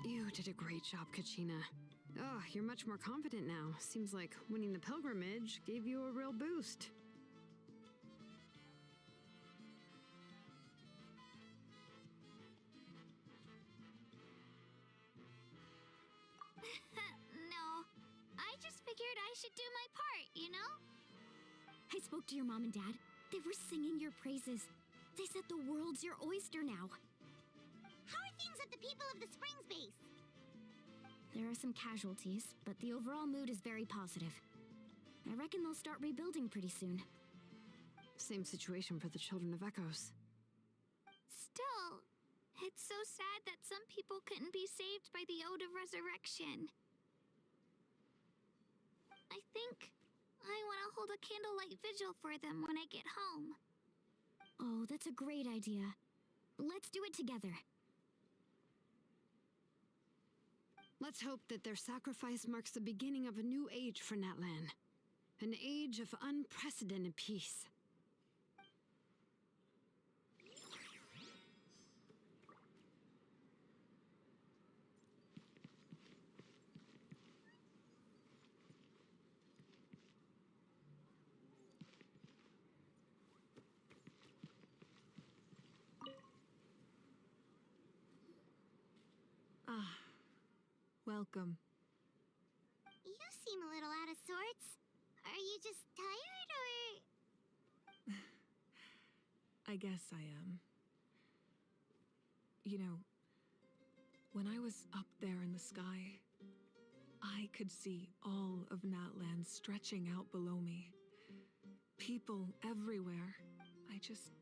You did a great job, Kachina. Oh, you're much more confident now. Seems like winning the pilgrimage gave you a real boost. No, I just figured I should do my part, you know? I spoke to your mom and dad. They were singing your praises. They said the world's your oyster now. How are things at the People of the Springs base? There are some casualties, but the overall mood is very positive. I reckon they'll start rebuilding pretty soon. Same situation for the Children of Echoes. Still, it's so sad that some people couldn't be saved by the Ode of Resurrection. I think I want to hold a candlelight vigil for them when I get home. Oh, that's a great idea. Let's do it together. Let's hope that their sacrifice marks the beginning of a new age for Natlan. An age of unprecedented peace. Welcome. You seem a little out of sorts. Are you just tired, or...? I guess I am. You know, when I was up there in the sky, I could see all of Natlan stretching out below me. People everywhere. I just...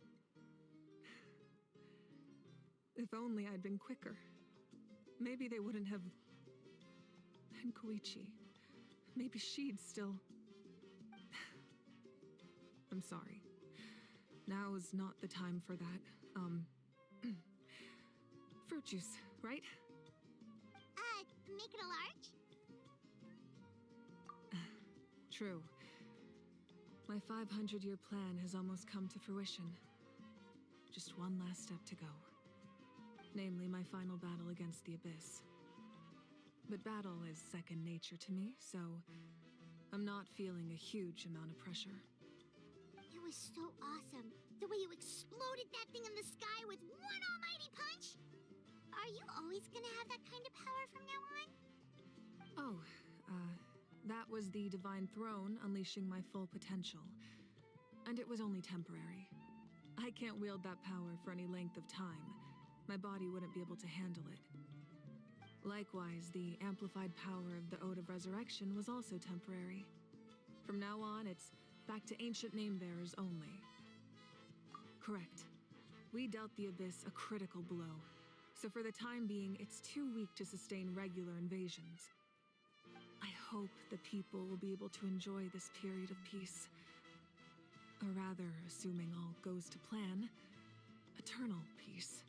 If only I'd been quicker. Maybe they wouldn't have... And Koichi. Maybe she'd still... I'm sorry. Now is not the time for that. Fruit juice, right? Make it a large? True. My 500-year plan has almost come to fruition. Just one last step to go. Namely, my final battle against the Abyss. But battle is second nature to me, so I'm not feeling a huge amount of pressure. It was so awesome. The way you exploded that thing in the sky with one almighty punch. Are you always gonna have that kind of power from now on? Oh, that was the Divine Throne unleashing my full potential. And it was only temporary. I can't wield that power for any length of time. My body wouldn't be able to handle it. Likewise, the amplified power of the Ode of Resurrection was also temporary. From now on, it's back to ancient name-bearers only. Correct. We dealt the Abyss a critical blow, so for the time being, it's too weak to sustain regular invasions. I hope the people will be able to enjoy this period of peace. Or rather, assuming all goes to plan, eternal peace.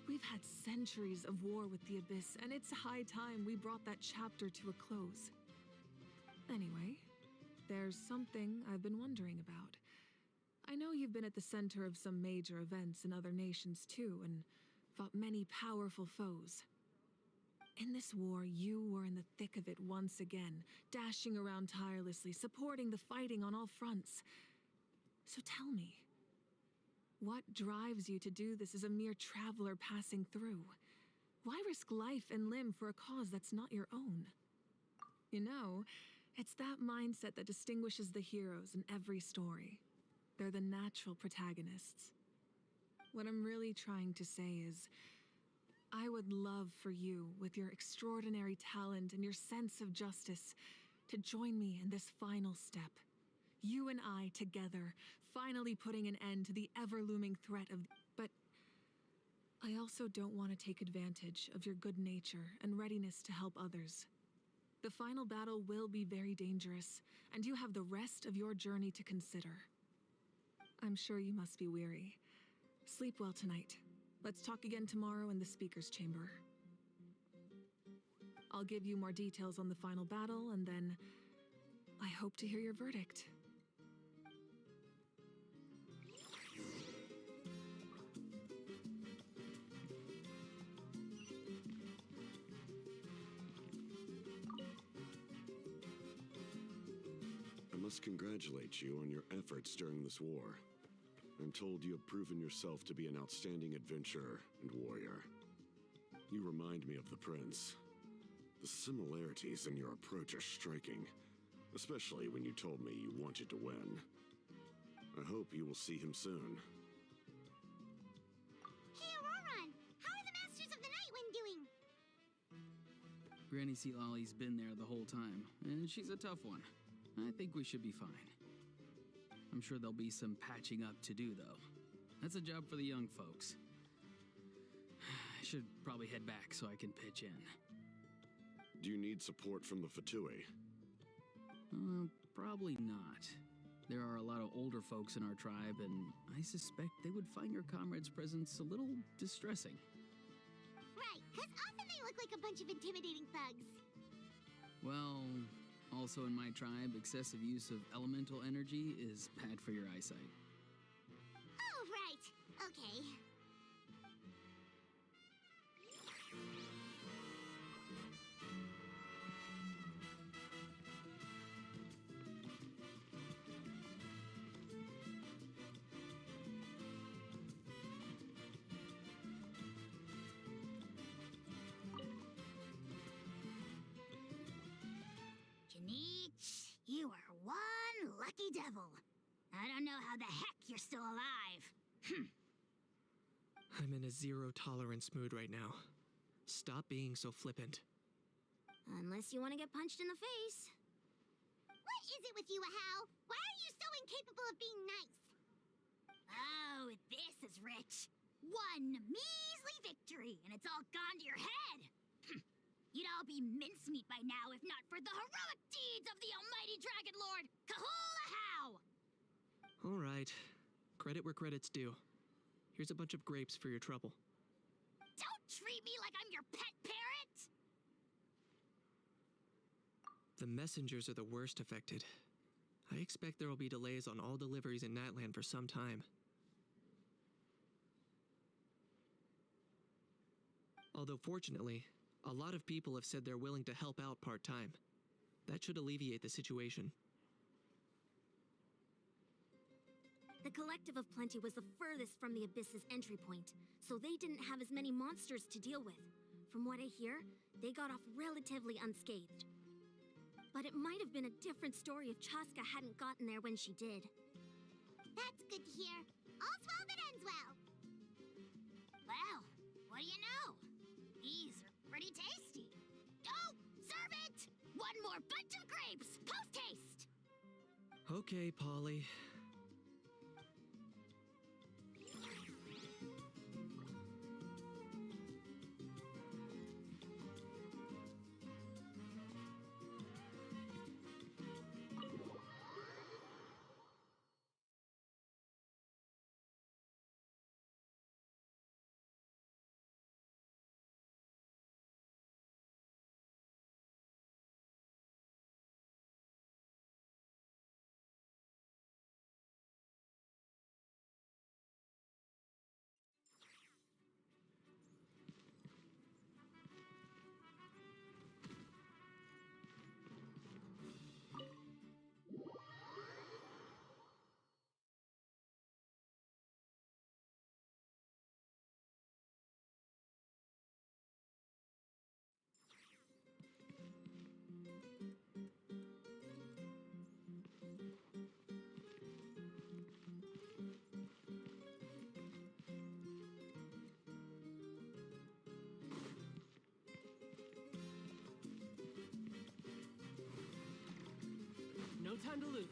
We've had centuries of war with the Abyss, and it's high time we brought that chapter to a close. Anyway, there's something I've been wondering about. I know you've been at the center of some major events in other nations too, and fought many powerful foes. In this war, you were in the thick of it once again, dashing around tirelessly, supporting the fighting on all fronts. So tell me, what drives you to do this as a mere traveler passing through? Why risk life and limb for a cause that's not your own? You know, it's that mindset that distinguishes the heroes in every story. They're the natural protagonists. What I'm really trying to say is, I would love for you, with your extraordinary talent and your sense of justice, to join me in this final step. You and I together, finally putting an end to the ever-looming threat of... But I also don't want to take advantage of your good nature and readiness to help others. The final battle will be very dangerous, and you have the rest of your journey to consider. I'm sure you must be weary. Sleep well tonight. Let's talk again tomorrow in the speaker's chamber. I'll give you more details on the final battle, and then I hope to hear your verdict. I must congratulate you on your efforts during this war. I'm told you have proven yourself to be an outstanding adventurer and warrior. You remind me of the prince. The similarities in your approach are striking, especially when you told me you wanted to win. I hope you will see him soon. Hey, Auroron! How are the Masters of the Nightwind doing? Granny Sealolly's been there the whole time, and she's a tough one. I think we should be fine. I'm sure there'll be some patching up to do, though. That's a job for the young folks. I should probably head back so I can pitch in. Do you need support from the Fatui? Probably not. There are a lot of older folks in our tribe, and I suspect they would find your comrade's presence a little distressing. Right, because often they look like a bunch of intimidating thugs. Well, also in my tribe, excessive use of elemental energy is bad for your eyesight. Oh, right. Okay. You are one lucky devil. I don't know how the heck you're still alive. I'm in a zero-tolerance mood right now. Stop being so flippant. Unless you want to get punched in the face. What is it with you, Ahau? Why are you so incapable of being nice? Oh, this is rich. One measly victory, and it's all gone to your head. You'd all be mincemeat by now if not for the heroic deeds of the almighty Dragon Lord, Kahul Ahau! All right. Credit where credit's due. Here's a bunch of grapes for your trouble. Don't treat me like I'm your pet parrot! The messengers are the worst affected. I expect there will be delays on all deliveries in Natlan for some time. Although fortunately, a lot of people have said they're willing to help out part-time. That should alleviate the situation. The Collective of Plenty was the furthest from the Abyss's entry point, so they didn't have as many monsters to deal with. From what I hear, they got off relatively unscathed. But it might have been a different story if Chaska hadn't gotten there when she did. That's good to hear. All's well that ends well. Well, what do you know? These are pretty tasty. Oh, serve it! One more bunch of grapes, post-haste! Okay, Polly. No time to lose.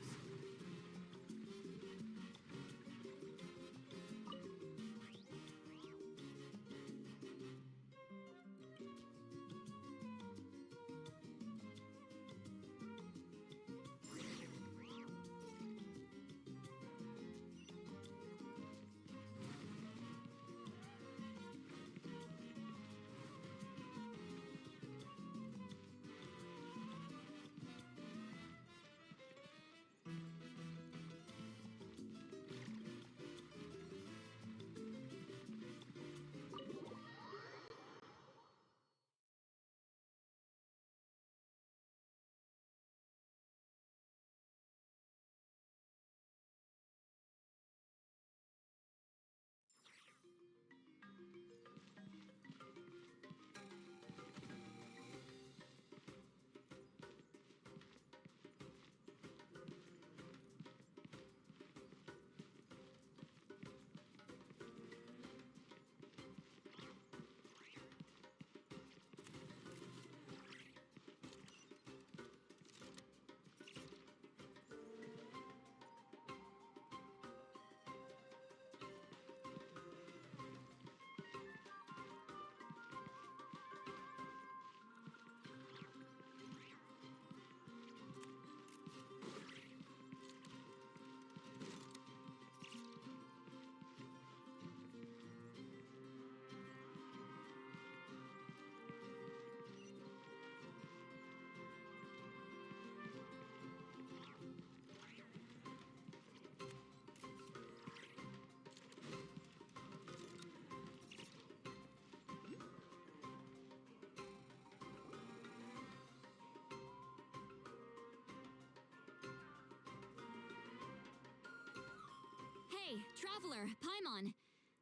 Hey, Traveler, Paimon.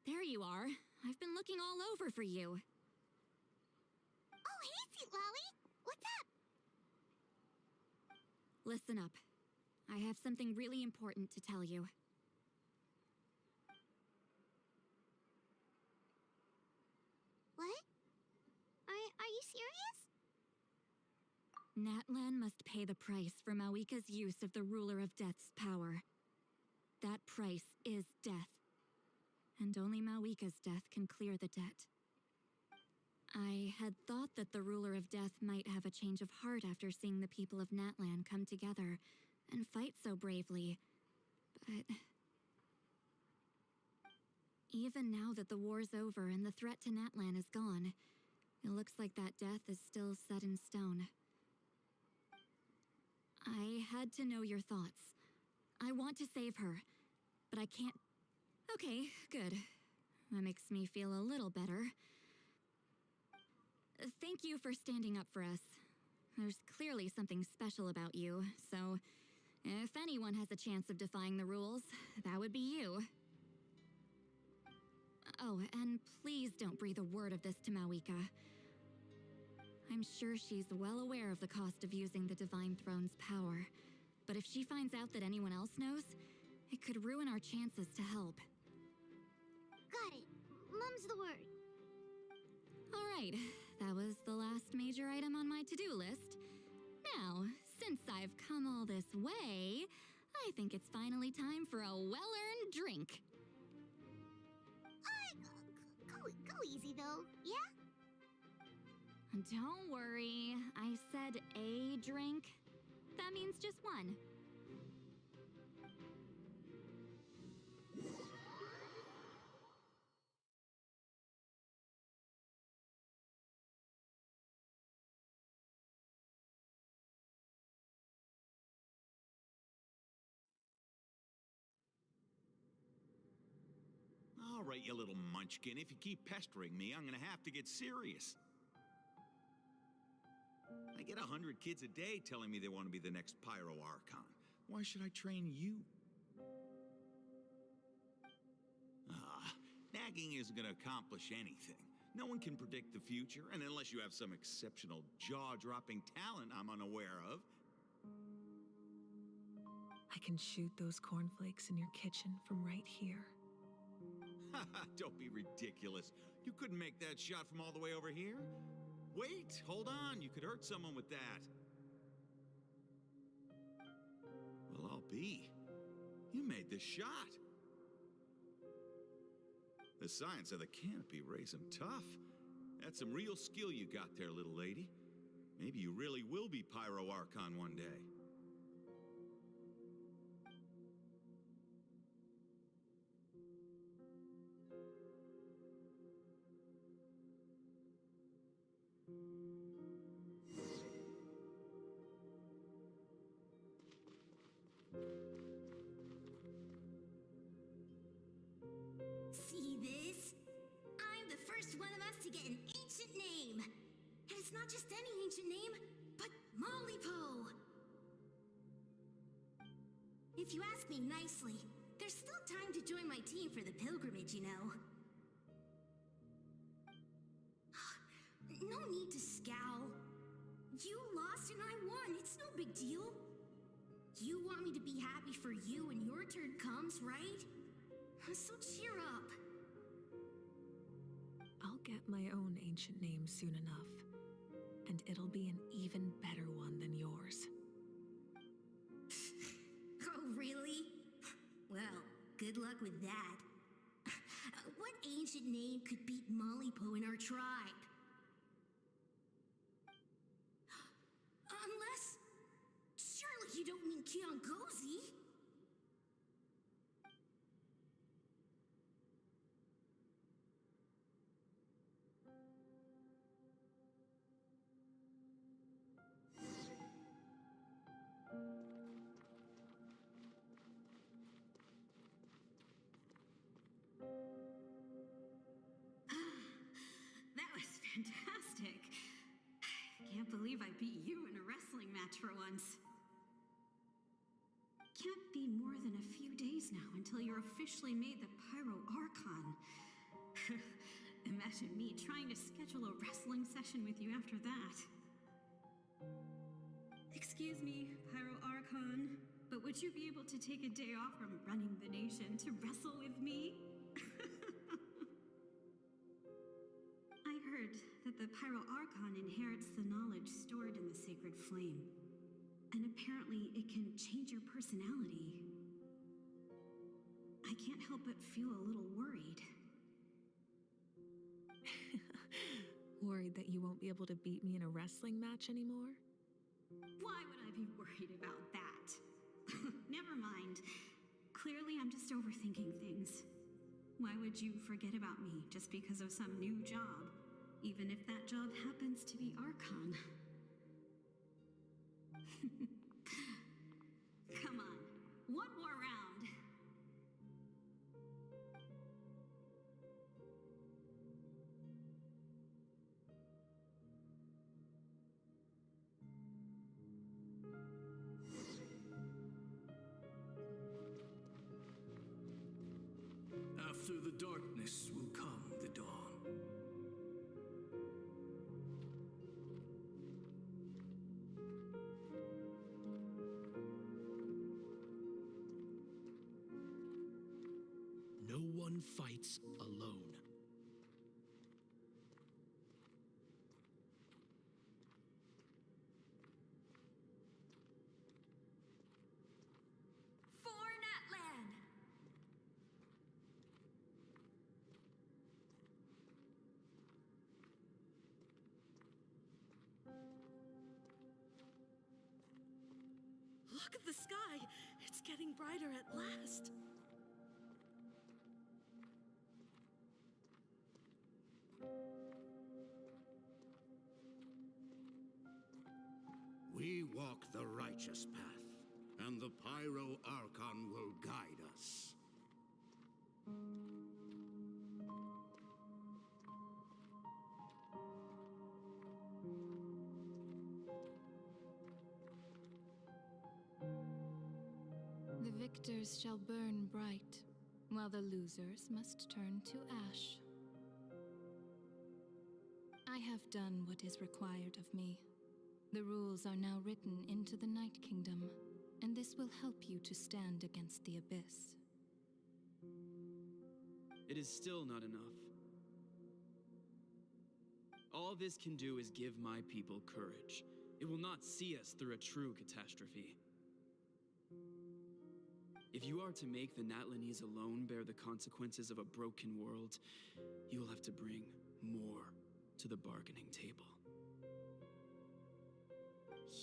There you are. I've been looking all over for you. Oh, hey, Sweet Lolly. What's up? Listen up. I have something really important to tell you. What? Are you serious? Natlan must pay the price for Mawika's use of the Ruler of Death's power. That price is death. And only Mawika's death can clear the debt. I had thought that the Ruler of Death might have a change of heart after seeing the people of Natlan come together and fight so bravely, but... even now that the war's over and the threat to Natlan is gone, it looks like that death is still set in stone. I had to know your thoughts. I want to save her, but I can't... Okay, good. That makes me feel a little better. Thank you for standing up for us. There's clearly something special about you, so if anyone has a chance of defying the rules, that would be you. Oh, and please don't breathe a word of this to Mawika. I'm sure she's well aware of the cost of using the Divine Throne's power, but if she finds out that anyone else knows, it could ruin our chances to help. Got it. Mum's the word. All right, that was the last major item on my to-do list. Now, since I've come all this way, I think it's finally time for a well-earned drink. Go easy, though, yeah? Don't worry, I said a drink. That means just one. All right, you little munchkin. If you keep pestering me, I'm gonna have to get serious. I get 100 kids a day telling me they want to be the next Pyro Archon. Why should I train you? Nagging isn't gonna accomplish anything. No one can predict the future, and unless you have some exceptional jaw-dropping talent I'm unaware of. I can shoot those cornflakes in your kitchen from right here. Don't be ridiculous. You couldn't make that shot from all the way over here? Wait, hold on. You could hurt someone with that. Well, I'll be. You made the shot. The science of the canopy raised him tough. That's some real skill you got there, little lady. Maybe you really will be Pyro Archon one day. See this? I'm the first one of us to get an ancient name. And it's not just any ancient name, but Mollypo. If you ask me nicely, there's still time to join my team for the pilgrimage, you know. No need to scowl. You lost and I won. It's no big deal. You want me to be happy for you when your turn comes, right? So cheer up. I'll get my own ancient name soon enough, and it'll be an even better one than yours. Oh, really? Well, good luck with that. What ancient name could beat Mollypo in our tribe? Unless... surely you don't mean Kiangozi? That was fantastic. Can't believe I beat you in a wrestling match for once. Can't be more than a few days years now until you're officially made the Pyro Archon. Imagine me trying to schedule a wrestling session with you after that. Excuse me, Pyro Archon, but would you be able to take a day off from running the nation to wrestle with me? I heard that the Pyro Archon inherits the knowledge stored in the sacred flame. And apparently it can change your personality. I can't help but feel a little worried. Worried that you won't be able to beat me in a wrestling match anymore? Why would I be worried about that? Never mind. Clearly I'm just overthinking things. Why would you forget about me just because of some new job? Even if that job happens to be Archon. Come on, one more round. After the darkness will come the dawn. No one fights alone. For Natlan! Look at the sky! It's getting brighter at last! We walk the righteous path, and the Pyro Archon will guide us. The victors shall burn bright, while the losers must turn to ash. I have done what is required of me. The rules are now written into the Night Kingdom, and this will help you to stand against the Abyss. It is still not enough. All this can do is give my people courage. It will not see us through a true catastrophe. If you are to make the Natlanese alone bear the consequences of a broken world, you will have to bring more to the bargaining table.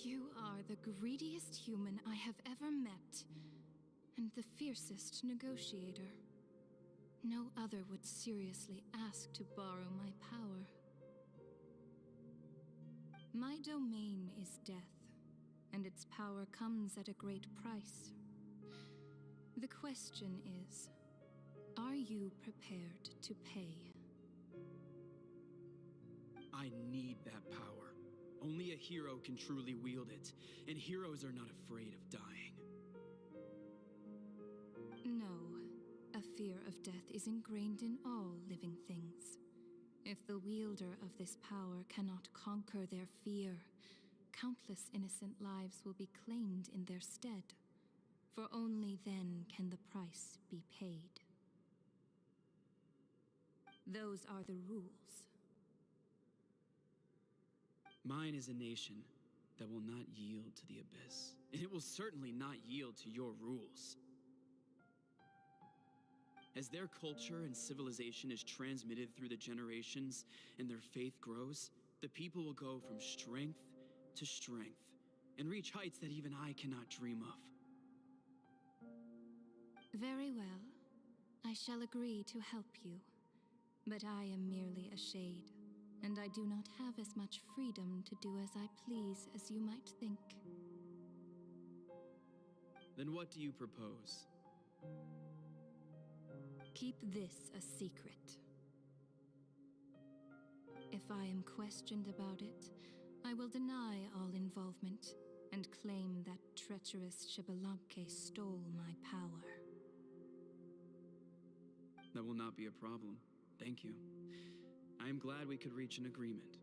You are the greediest human I have ever met, and the fiercest negotiator. No other would seriously ask to borrow my power. My domain is death, and its power comes at a great price. The question is, are you prepared to pay? I need that power. Only a hero can truly wield it, and heroes are not afraid of dying. No, a fear of death is ingrained in all living things. If the wielder of this power cannot conquer their fear, countless innocent lives will be claimed in their stead, for only then can the price be paid. Those are the rules. Mine is a nation that will not yield to the Abyss, and it will certainly not yield to your rules. As their culture and civilization is transmitted through the generations and their faith grows, the people will go from strength to strength and reach heights that even I cannot dream of. Very well. I shall agree to help you. But I am merely a shade, and I do not have as much freedom to do as I please as you might think. Then what do you propose? Keep this a secret. If I am questioned about it, I will deny all involvement and claim that treacherous Xbalanque stole my power. That will not be a problem. Thank you. I am glad we could reach an agreement.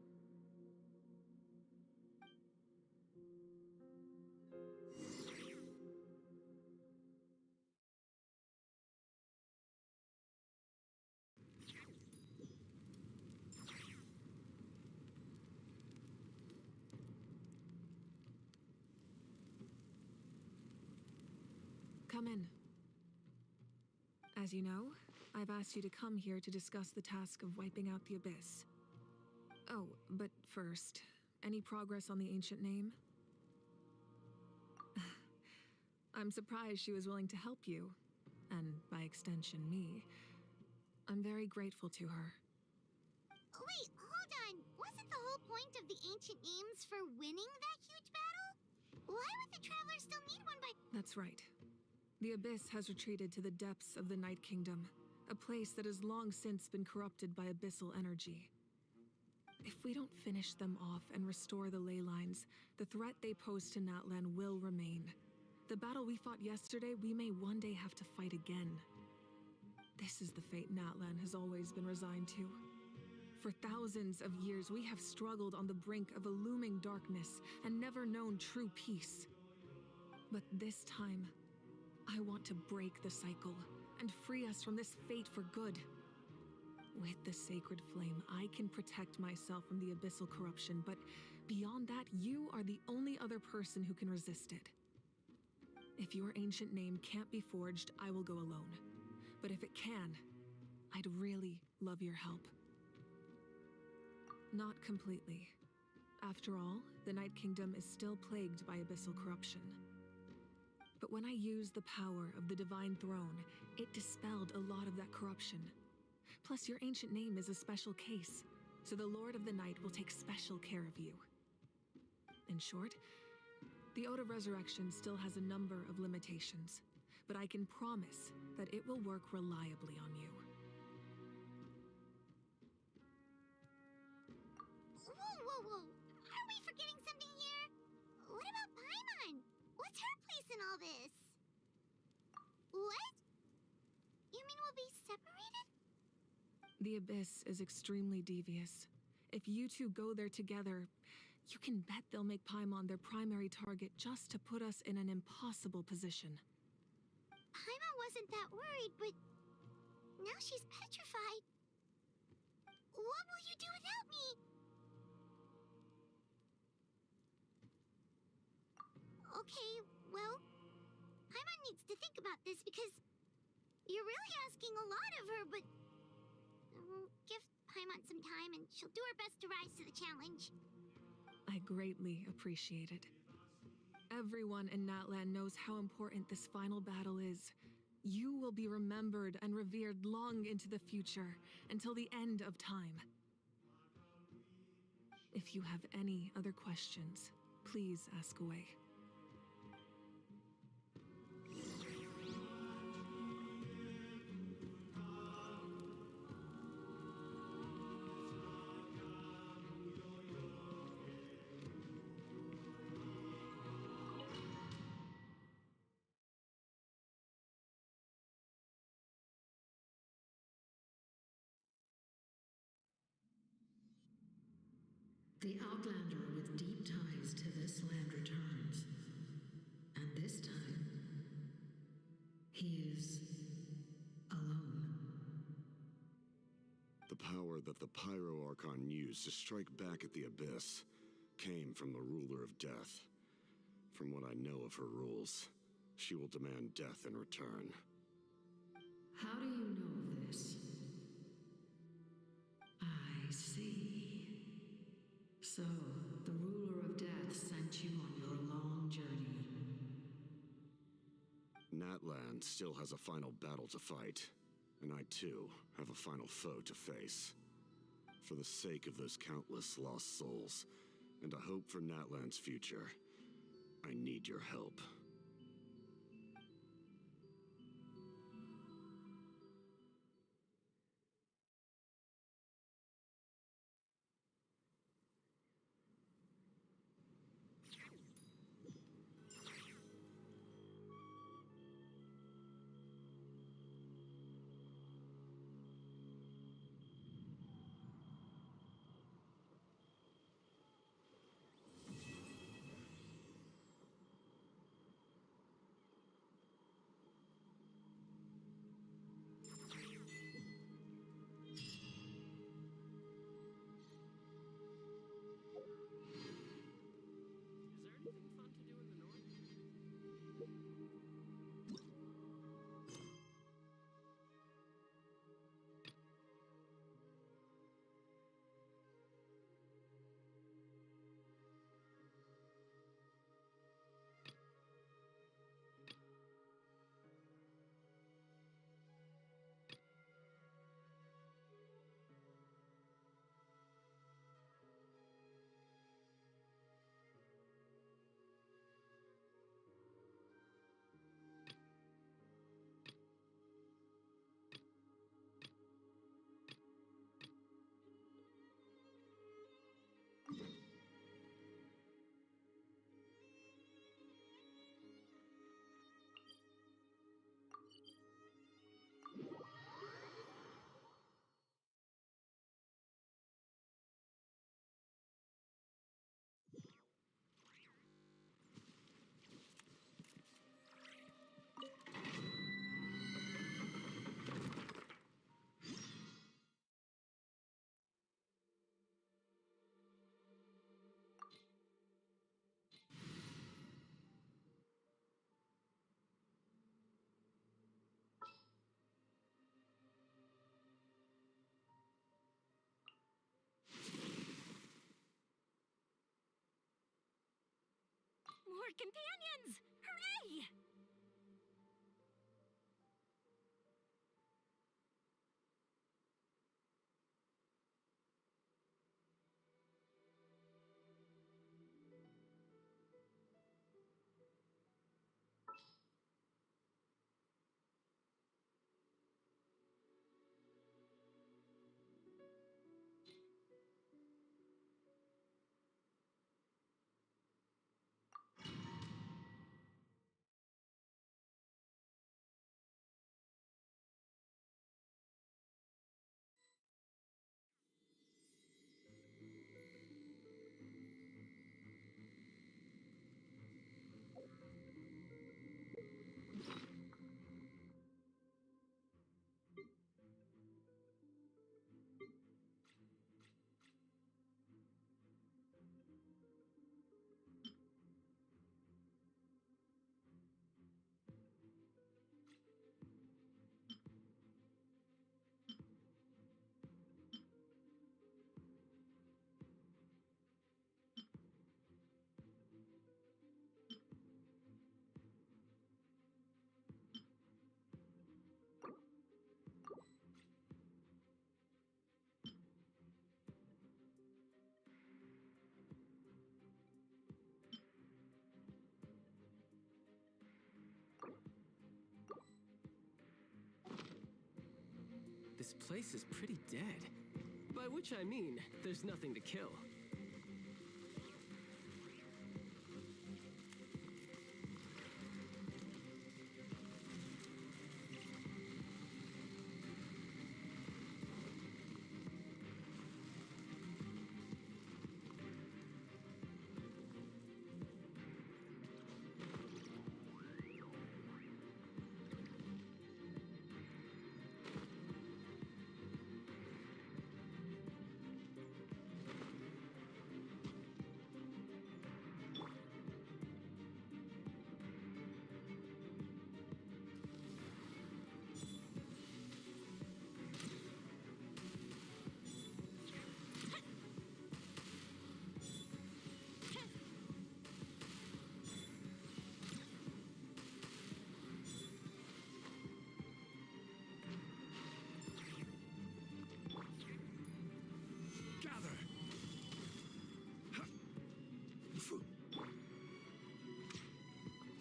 Come in. As you know, I've asked you to come here to discuss the task of wiping out the Abyss. Oh, but first, any progress on the ancient name? I'm surprised she was willing to help you, and by extension, me. I'm very grateful to her. Wait, hold on. Wasn't the whole point of the ancient names for winning that huge battle? Why would the Traveler still need one by... That's right. The Abyss has retreated to the depths of the Night Kingdom, a place that has long since been corrupted by abyssal energy. If we don't finish them off and restore the ley lines, the threat they pose to Natlan will remain. The battle we fought yesterday, we may one day have to fight again. This is the fate Natlan has always been resigned to. For thousands of years, we have struggled on the brink of a looming darkness and never known true peace. But this time, I want to break the cycle and free us from this fate for good. With the sacred flame, I can protect myself from the abyssal corruption, but beyond that, you are the only other person who can resist it. If your ancient name can't be forged, I will go alone. But if it can, I'd really love your help. Not completely. After all, the Night Kingdom is still plagued by abyssal corruption. But when I used the power of the Divine Throne, it dispelled a lot of that corruption. Plus, your ancient name is a special case, so the Lord of the Night will take special care of you. In short, the Ode of Resurrection still has a number of limitations, but I can promise that it will work reliably on you. Whoa. Are we forgetting something here? What about Paimon? What's her place in all this? What? You mean we'll be separated? The Abyss is extremely devious. If you two go there together, you can bet they'll make Paimon their primary target just to put us in an impossible position. Paimon wasn't that worried, but now she's petrified. What will you do without me? Okay, well, Paimon needs to think about this because you're really asking a lot of her, but give Paimon some time and she'll do her best to rise to the challenge. I greatly appreciate it. Everyone in Natlan knows how important this final battle is. You will be remembered and revered long into the future, until the end of time. If you have any other questions, please ask away. The Outlander with deep ties to this land returns. And this time, he is alone. The power that the Pyro Archon used to strike back at the Abyss came from the Ruler of Death. From what I know of her rules, she will demand death in return. How do you know this? I see. So, the Ruler of Death sent you on your long journey. Natlan still has a final battle to fight, and I too have a final foe to face. For the sake of those countless lost souls, and a hope for Natlan's future, I need your help. companions! Hooray! This place is pretty dead. By which I mean, there's nothing to kill.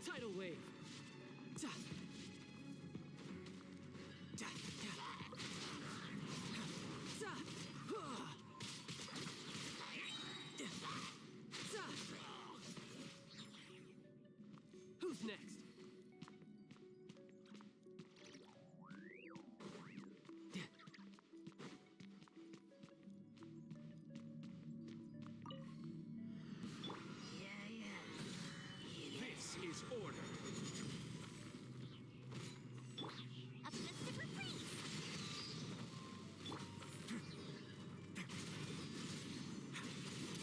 Tidal wave. Da. Da. Da. Da. Huh. Da. Da. Who's next? This is order. Uplifted reprise.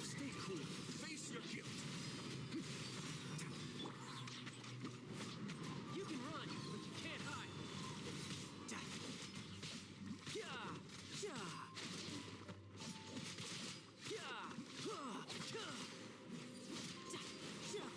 Stay cool. Face your guilt. You can run, but you can't hide. Da. Yeah. Yeah. Yeah. Huh. Yeah. Da. Yeah.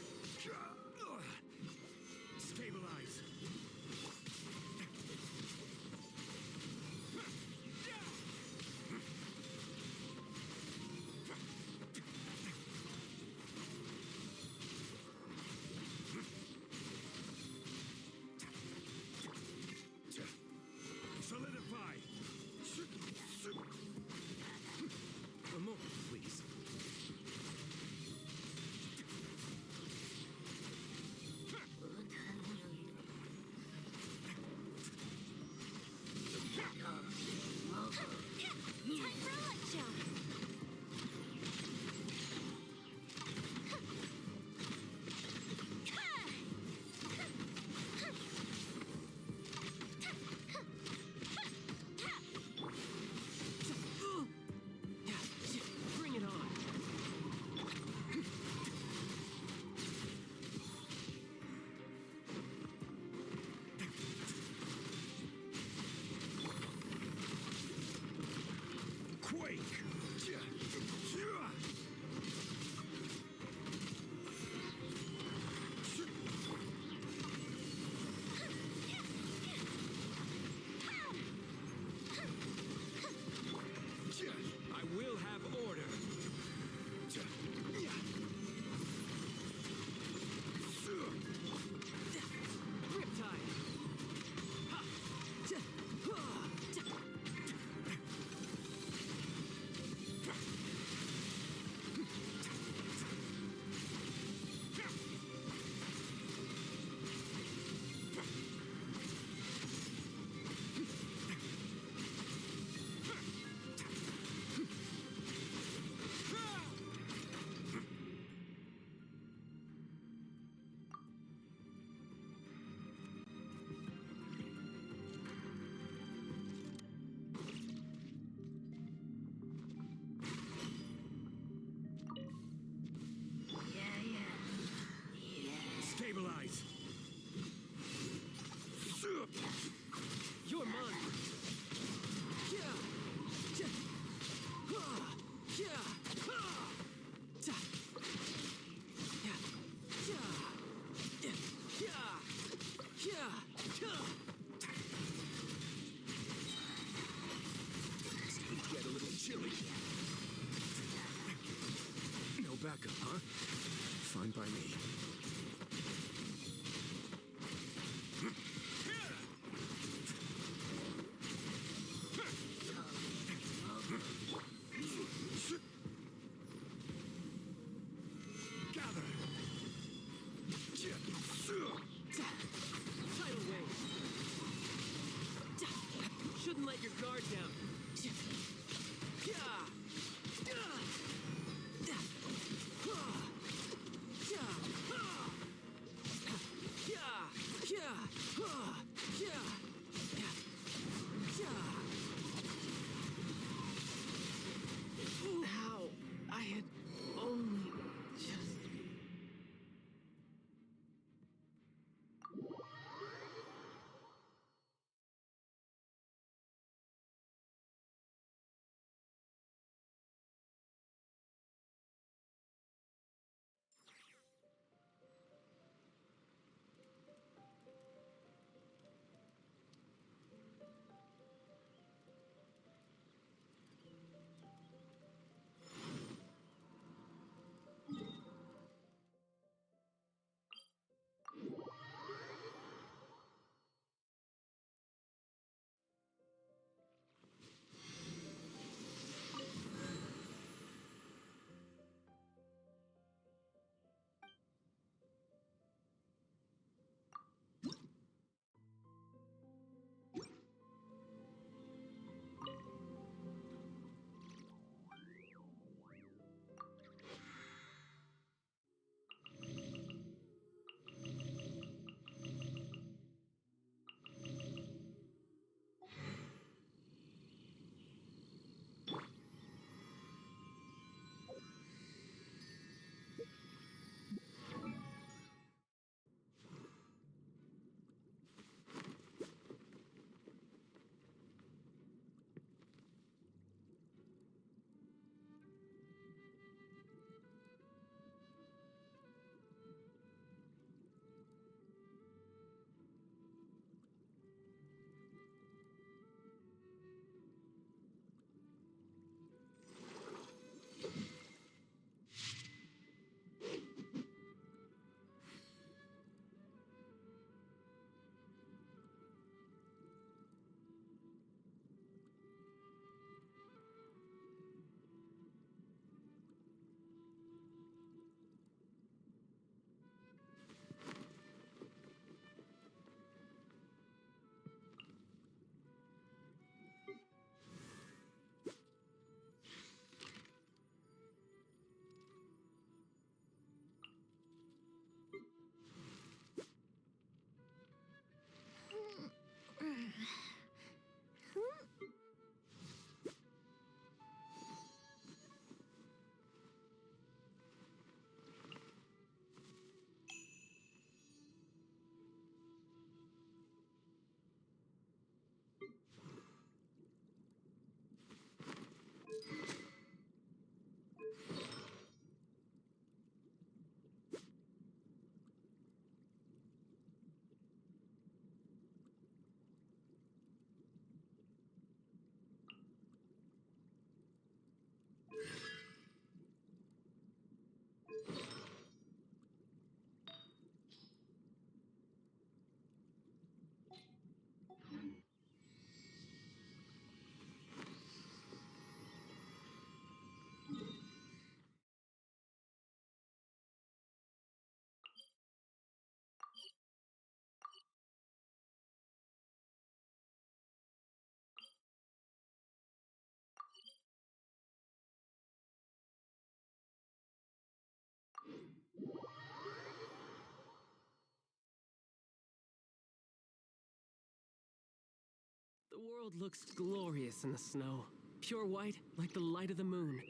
world looks glorious in the snow. Pure white, like the light of the moon.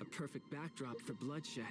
A perfect backdrop for bloodshed.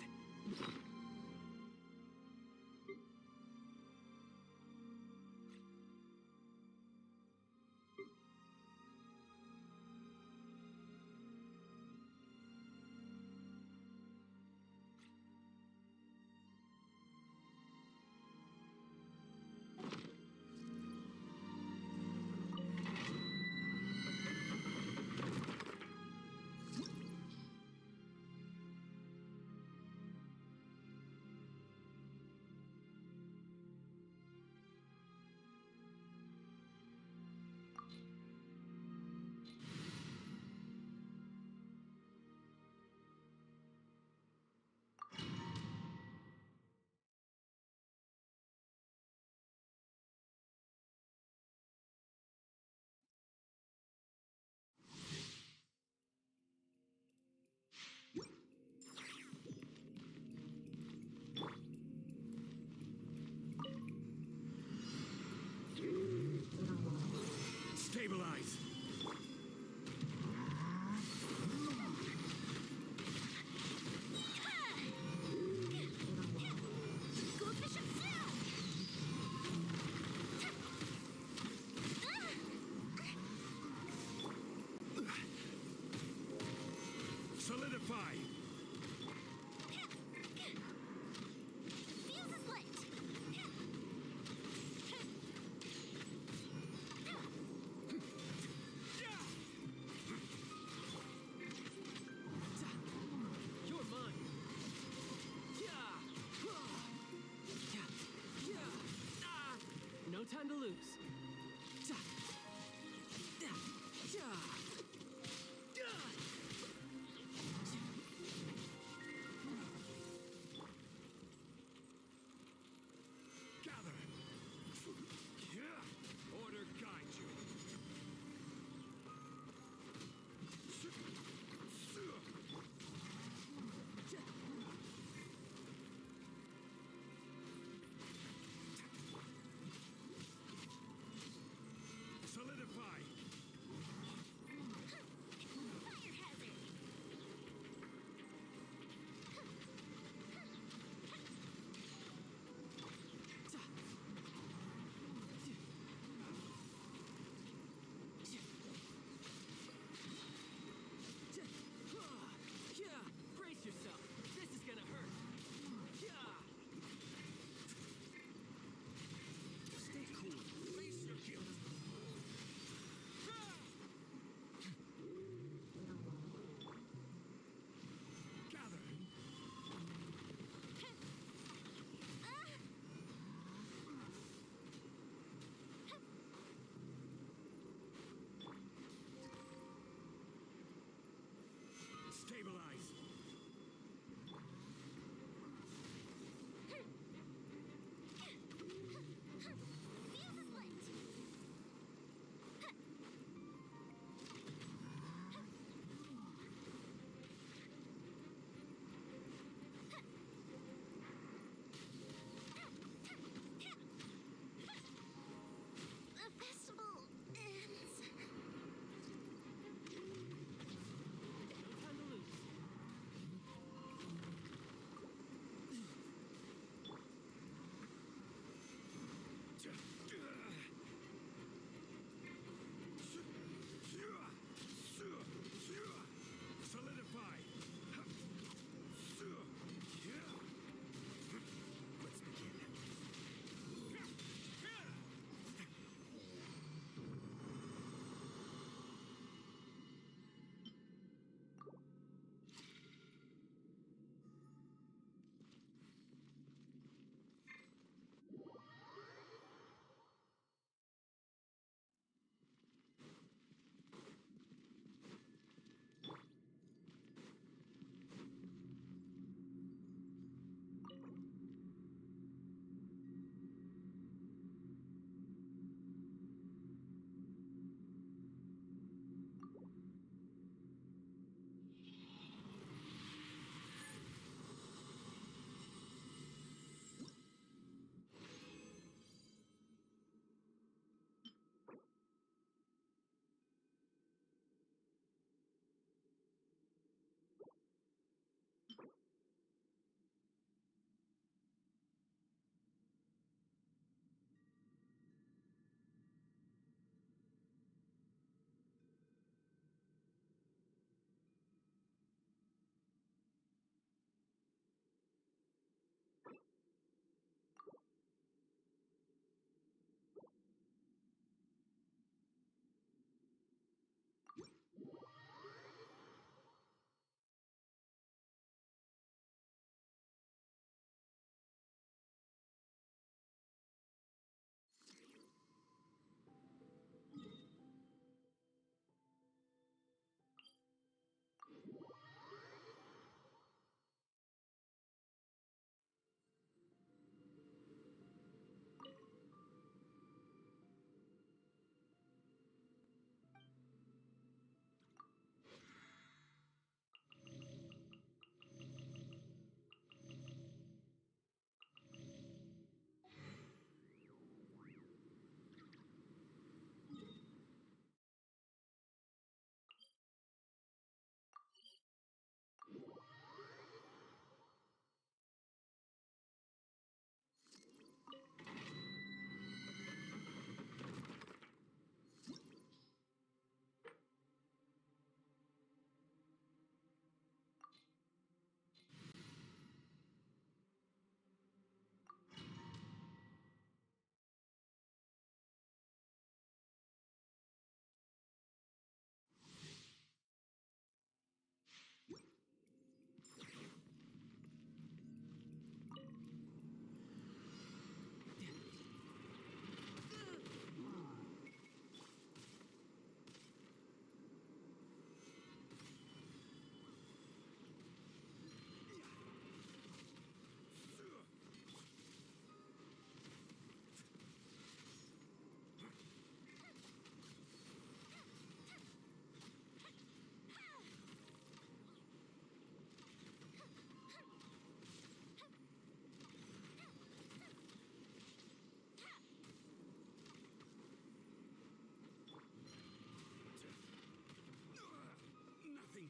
Stabilize! Solidify! Fuse is lit! You're mine. No time to lose. Gather! Order guide you.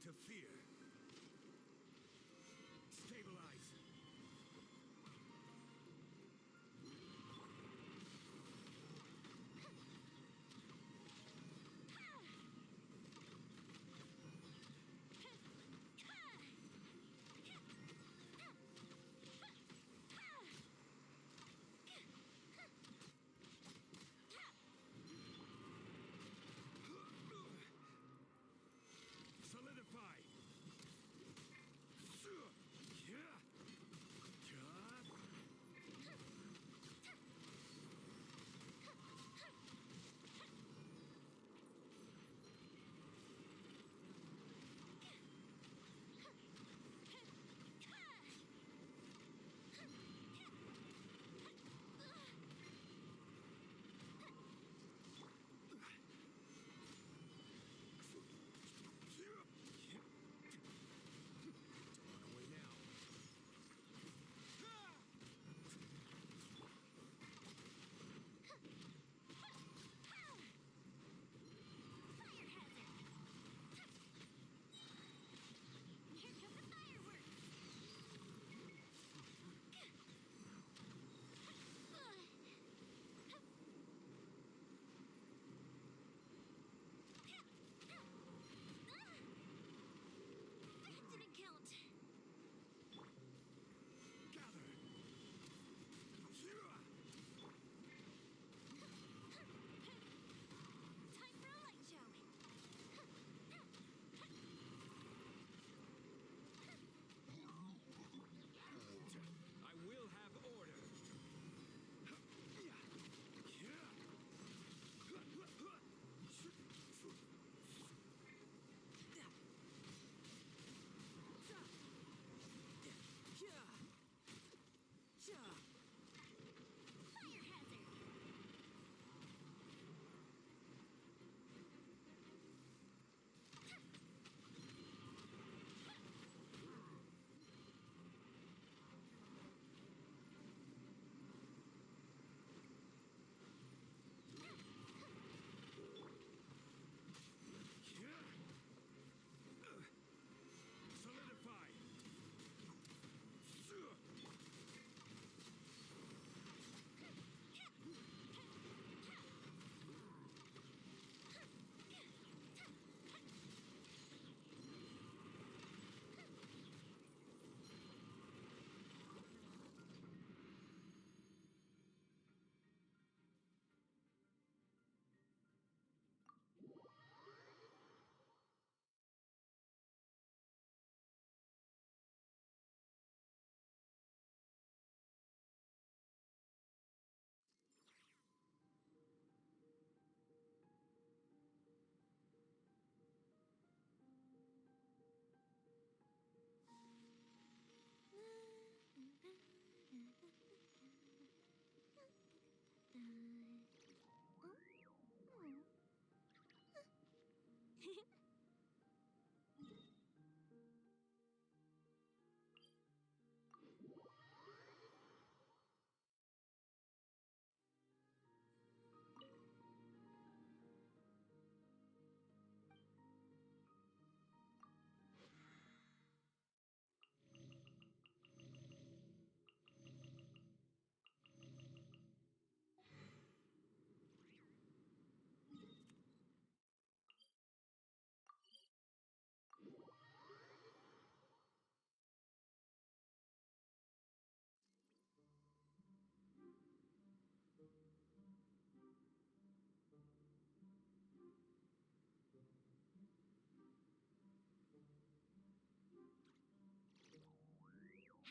to fear. Stabilize. Solidify.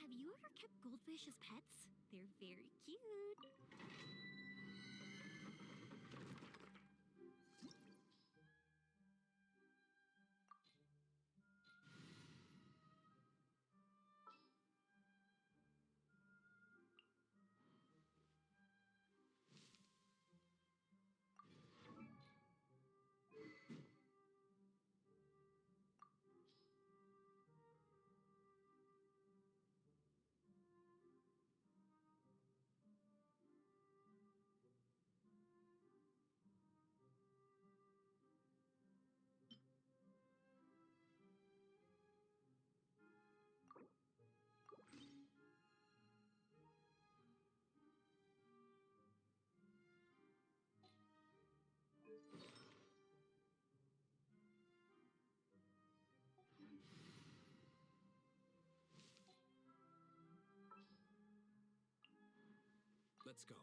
Have you ever kept goldfish as pets? They're very cute. Let's go.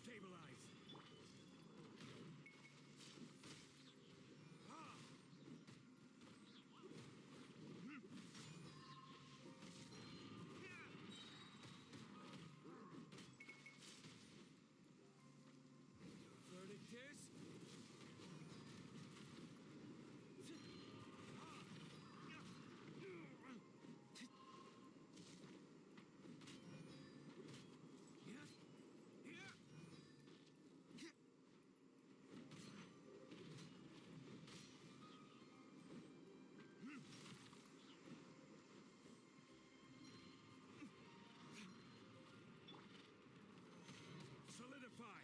Stabilize! Verdict is... Solidify!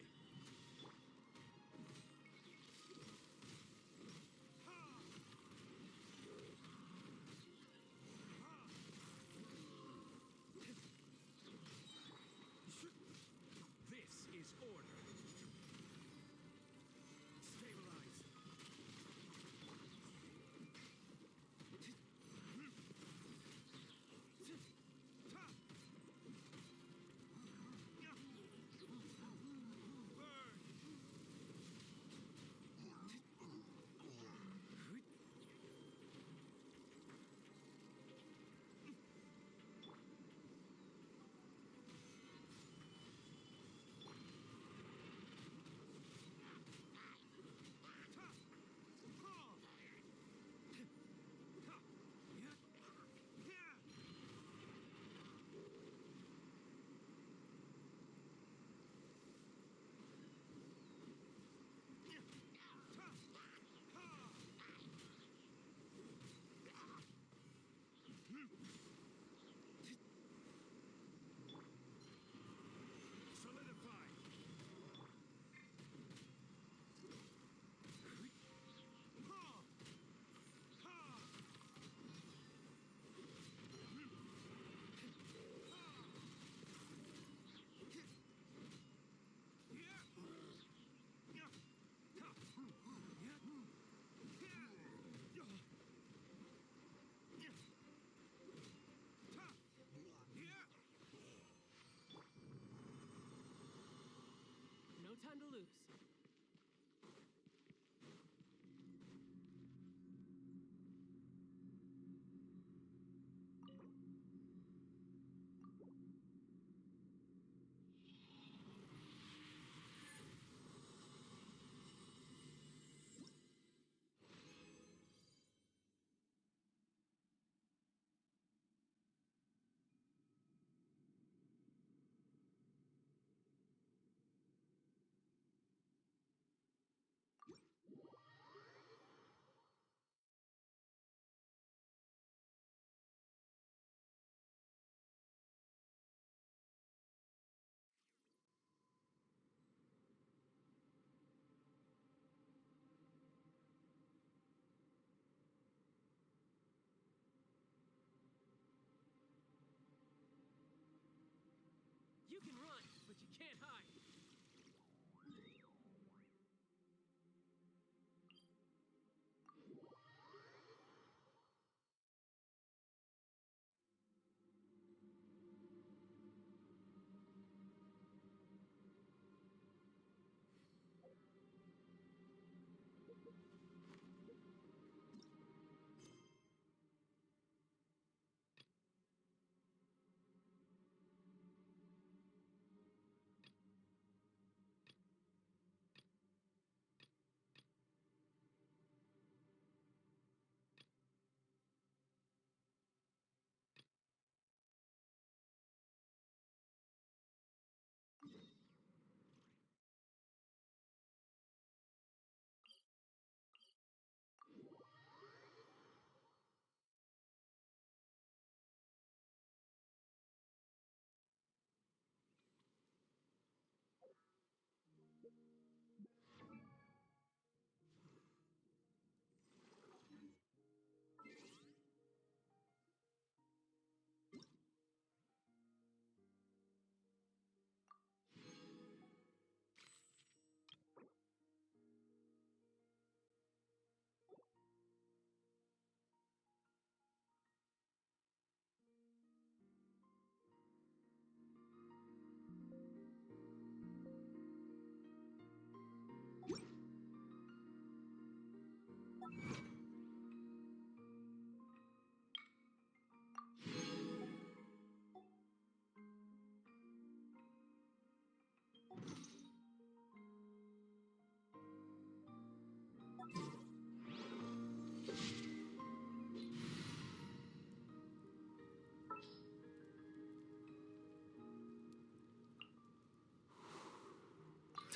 This is order. Stabilize. Solidify! No time to lose.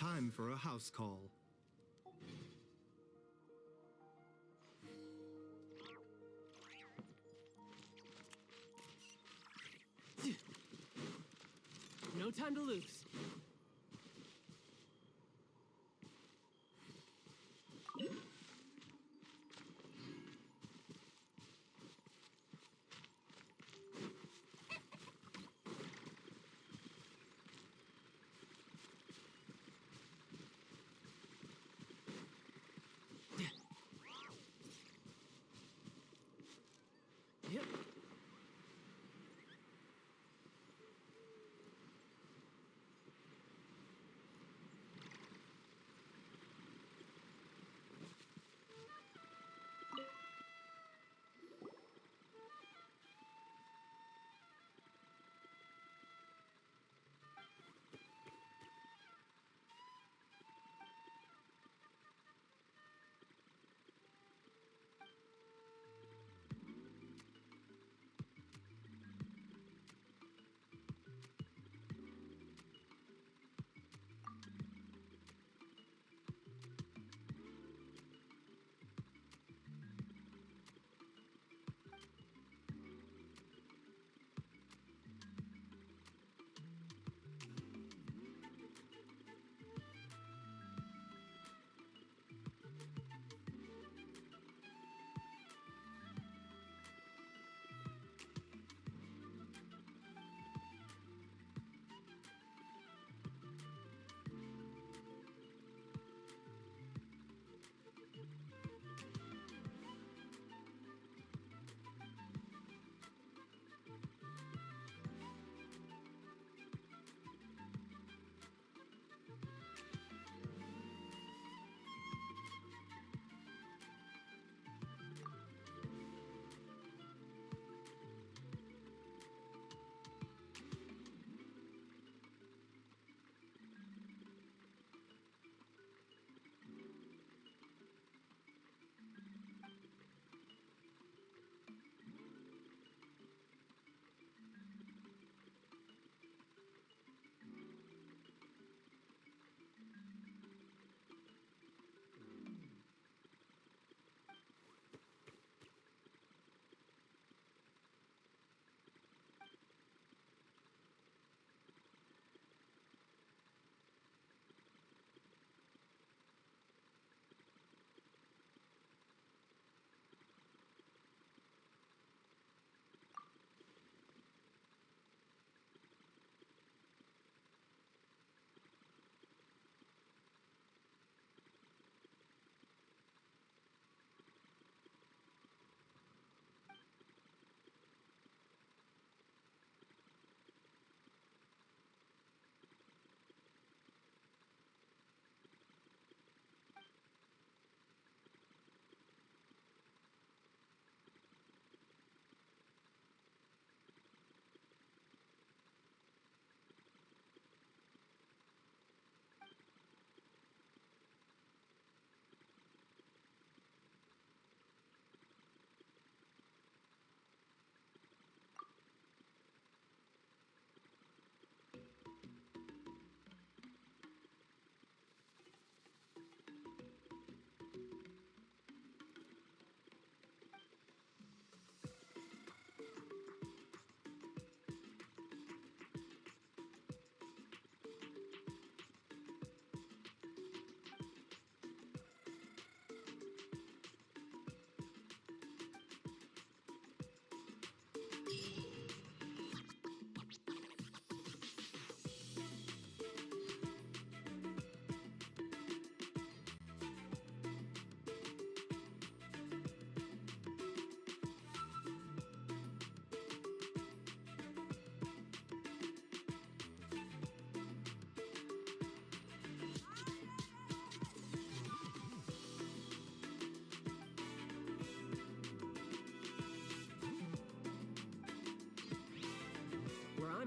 Time for a house call. No time to lose. Yep.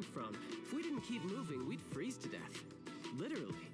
from. If we didn't keep moving, we'd freeze to death. Literally.